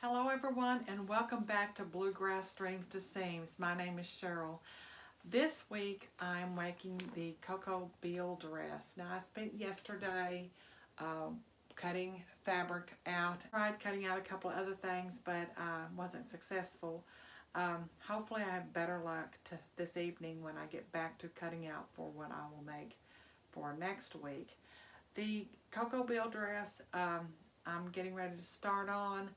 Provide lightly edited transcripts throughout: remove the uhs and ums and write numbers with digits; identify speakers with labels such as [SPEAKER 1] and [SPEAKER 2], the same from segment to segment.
[SPEAKER 1] Hello everyone and welcome back to Bluegrass Dreams to Seams. My name is Cheryl. This week I'm making the Koko Beall dress. Now I spent yesterday cutting fabric out. I tried cutting out a couple of other things but wasn't successful. Hopefully I have better luck this evening when I get back to cutting out for what I will make for next week. The Koko Beall dress I'm getting ready to start on.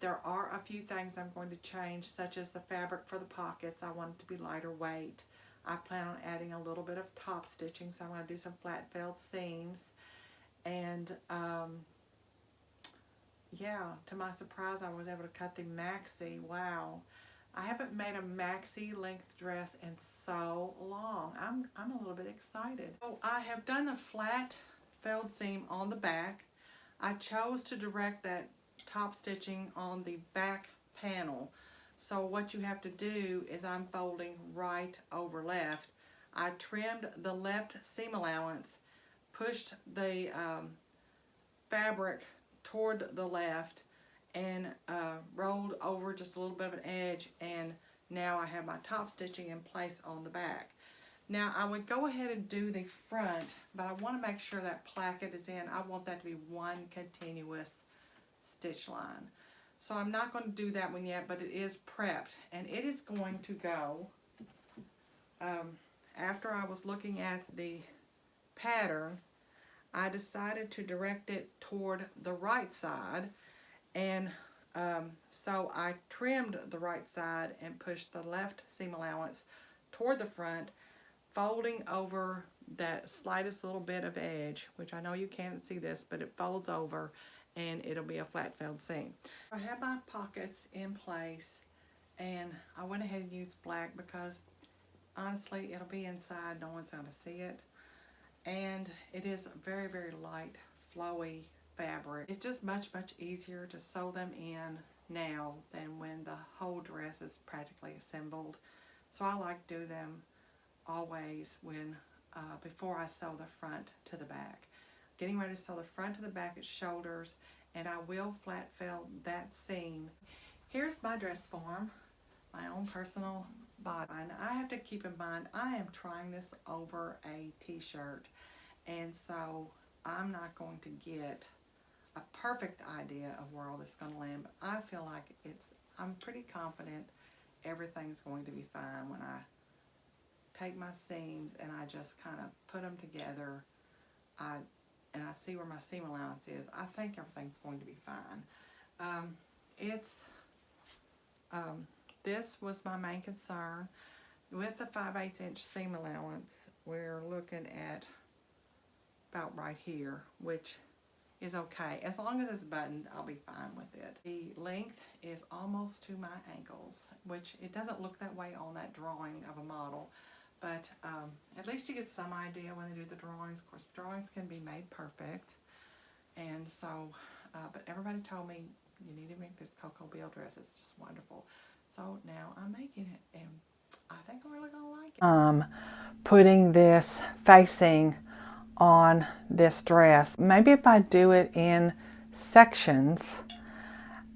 [SPEAKER 1] There are a few things I'm going to change, such as the fabric for the pockets. I want it to be lighter weight. I plan on adding a little bit of top stitching, so I'm going to do some flat felled seams. And yeah, to my surprise, I was able to cut the maxi. Wow. I haven't made a maxi length dress in so long. I'm a little bit excited. So I have done the flat felled seam on the back. I chose to direct that top stitching on the back panel. So what you have to do is I'm folding right over left. I trimmed the left seam allowance, pushed the fabric toward the left, and rolled over just a little bit of an edge, and now I have my top stitching in place on the back. Now I would go ahead and do the front, but I want to make sure that placket is in. I want that to be one continuous stitch line. So I'm not going to do that one yet, but it is prepped, and it is going to go after I was looking at the pattern. I decided to direct it toward the right side, and so I trimmed the right side and pushed the left seam allowance toward the front, folding over that slightest little bit of edge, which I know you can't see this, but it folds over and it'll be a flat felled seam. I have my pockets in place, and I went ahead and used black because honestly it'll be inside, no one's going to see it, and it is very, very light, flowy fabric. It's just much easier to sew them in now than when the whole dress is practically assembled. So I like to do them always when before I sew the front to the back. Getting ready to sew the front to the back at shoulders, and I will flat fell that seam. Here's my dress form, my own personal body. And I have to keep in mind I am trying this over a t-shirt, and so I'm not going to get a perfect idea of where all this is going to land, but I feel like I'm pretty confident everything's going to be fine when I take my seams and I just kind of put them together. And I see where my seam allowance is. I think everything's going to be fine. This was my main concern. With the 5/8 inch seam allowance, we're looking at about right here, which is okay. As long as it's buttoned, I'll be fine with it. The length is almost to my ankles, which it doesn't look that way on that drawing of a model. But at least you get some idea when they do the drawings. Of course, drawings can be made perfect. And so, but everybody told me, you need to make this Koko Beall dress. It's just wonderful. So now I'm making it, and I think I'm really going to like it. Putting this facing on this dress. Maybe if I do it in sections,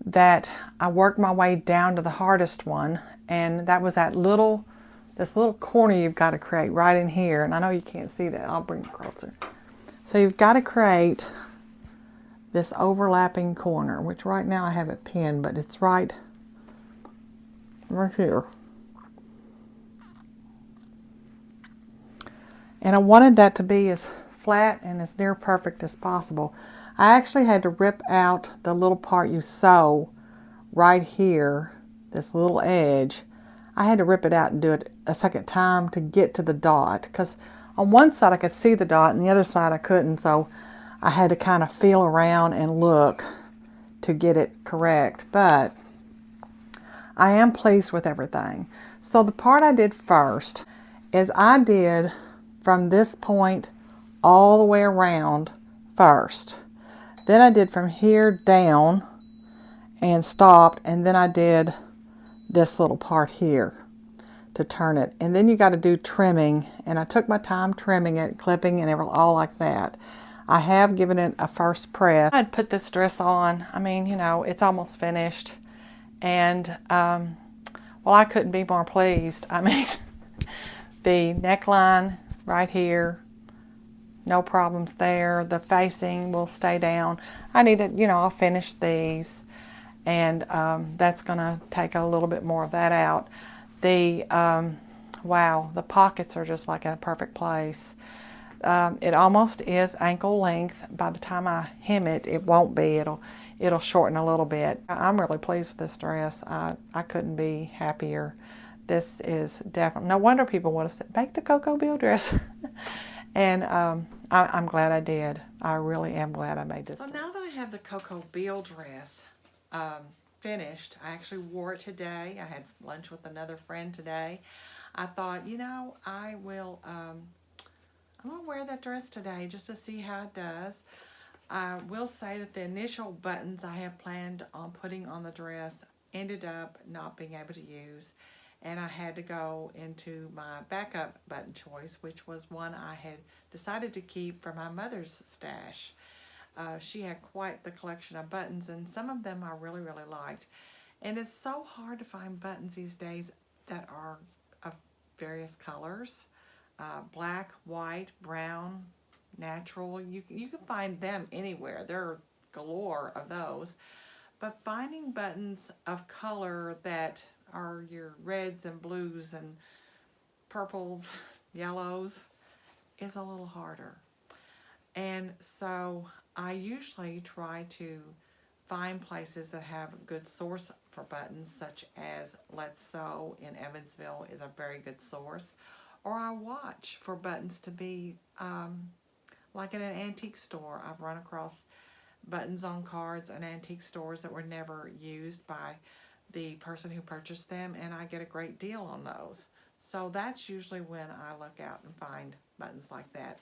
[SPEAKER 1] that I work my way down to the hardest one, and that was this little corner you've got to create right in here. And I know you can't see that. I'll bring it closer. So you've got to create this overlapping corner, which right now I have it pinned, but it's right here. And I wanted that to be as flat and as near perfect as possible. I actually had to rip out the little part you sew right here, this little edge. I had to rip it out and do it a second time to get to the dot, because on one side I could see the dot and the other side I couldn't, so I had to kind of feel around and look to get it correct. But I am pleased with everything. So the part I did first is I did from this point all the way around first. Then I did from here down and stopped, and then I did this little part here to turn it, and then you got to do trimming, and I took my time trimming it, clipping, and all like that. I have given it a first press. I'd put this dress on. I mean, you know, it's almost finished. And, well, I couldn't be more pleased. I mean, the neckline right here, no problems there. The facing will stay down. I need to, I'll finish these, and that's going to take a little bit more of that out. Wow, the pockets are just like in a perfect place. It almost is ankle length. By the time I hem it, it won't be. It'll shorten a little bit. I'm really pleased with this dress. I couldn't be happier. This is definitely, no wonder people want to make the Koko Beall dress. And I'm glad I did. I really am glad I made this. So now that I have the Koko Beall dress finished, I actually wore it today. I had lunch with another friend today. I thought, I'm going to wear that dress today just to see how it does. I will say that the initial buttons I have planned on putting on the dress ended up not being able to use, and I had to go into my backup button choice, which was one I had decided to keep for my mother's stash. She had quite the collection of buttons, and some of them I really, really liked. And it's so hard to find buttons these days that are of various colors. Black, white, brown, natural. You can find them anywhere. There are galore of those. But finding buttons of color that are your reds and blues and purples, yellows, is a little harder. And so I usually try to find places that have a good source for buttons, such as Let's Sew in Evansville is a very good source. Or I watch for buttons to be like in an antique store. I've run across buttons on cards in antique stores that were never used by the person who purchased them, and I get a great deal on those. So that's usually when I look out and find buttons like that.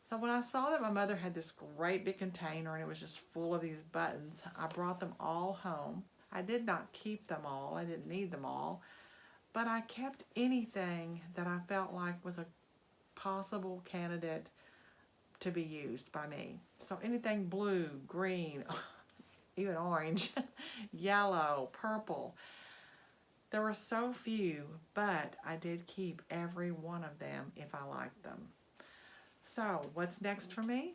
[SPEAKER 1] So when I saw that my mother had this great big container and it was just full of these buttons, I brought them all home. I did not keep them all. I didn't need them all. But I kept anything that I felt like was a possible candidate to be used by me. So anything blue, green, even orange, yellow, purple. There were so few, but I did keep every one of them if I liked them. So what's next for me?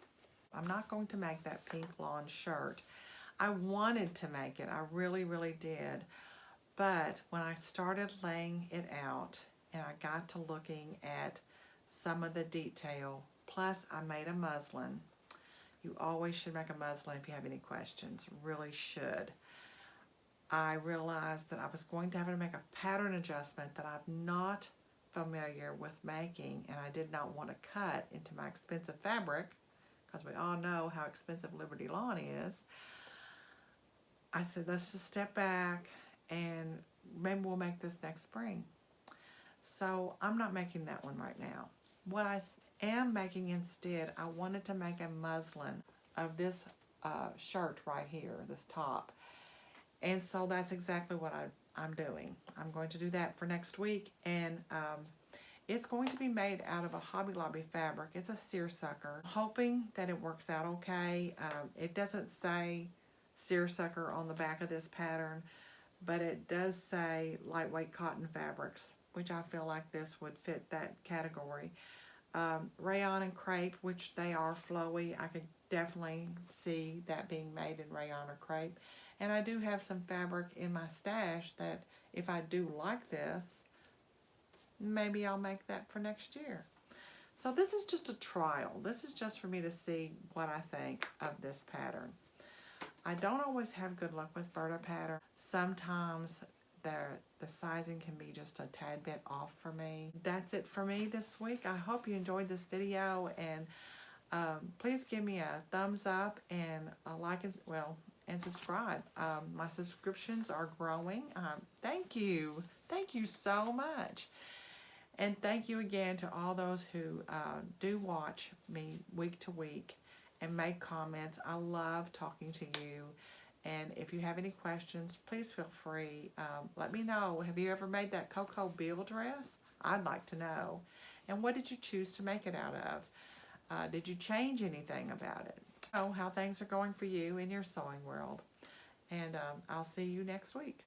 [SPEAKER 1] I'm not going to make that pink lawn shirt. I wanted to make it. I really, really did. But when I started laying it out and I got to looking at some of the detail, plus I made a muslin. You always should make a muslin if you have any questions. Really should. I realized that I was going to have to make a pattern adjustment that I'm not familiar with making, and I did not want to cut into my expensive fabric because we all know how expensive Liberty Lawn is. I said, let's just step back and maybe we'll make this next spring. So I'm not making that one right now. What I am making instead, I wanted to make a muslin of this shirt right here, this top. And so that's exactly what I'm doing. I'm going to do that for next week, and it's going to be made out of a Hobby Lobby fabric. It's a seersucker. I'm hoping that it works out okay. It doesn't say seersucker on the back of this pattern, but it does say lightweight cotton fabrics, which I feel like this would fit that category. Rayon and crepe, which they are flowy. I could definitely see that being made in rayon or crepe. And I do have some fabric in my stash that if I do like this, maybe I'll make that for next year. So this is just a trial. This is just for me to see what I think of this pattern. I don't always have good luck with Berta pattern. Sometimes the sizing can be just a tad bit off for me. That's it for me this week. I hope you enjoyed this video, and please give me a thumbs up and a like and subscribe. My subscriptions are growing. Thank you. Thank you so much. And thank you again to all those who do watch me week to week and make comments. I love talking to you. And if you have any questions, please feel free. Let me know. Have you ever made that Koko Beall dress? I'd like to know. And what did you choose to make it out of? Did you change anything about it? Know how things are going for you in your sewing world. And I'll see you next week.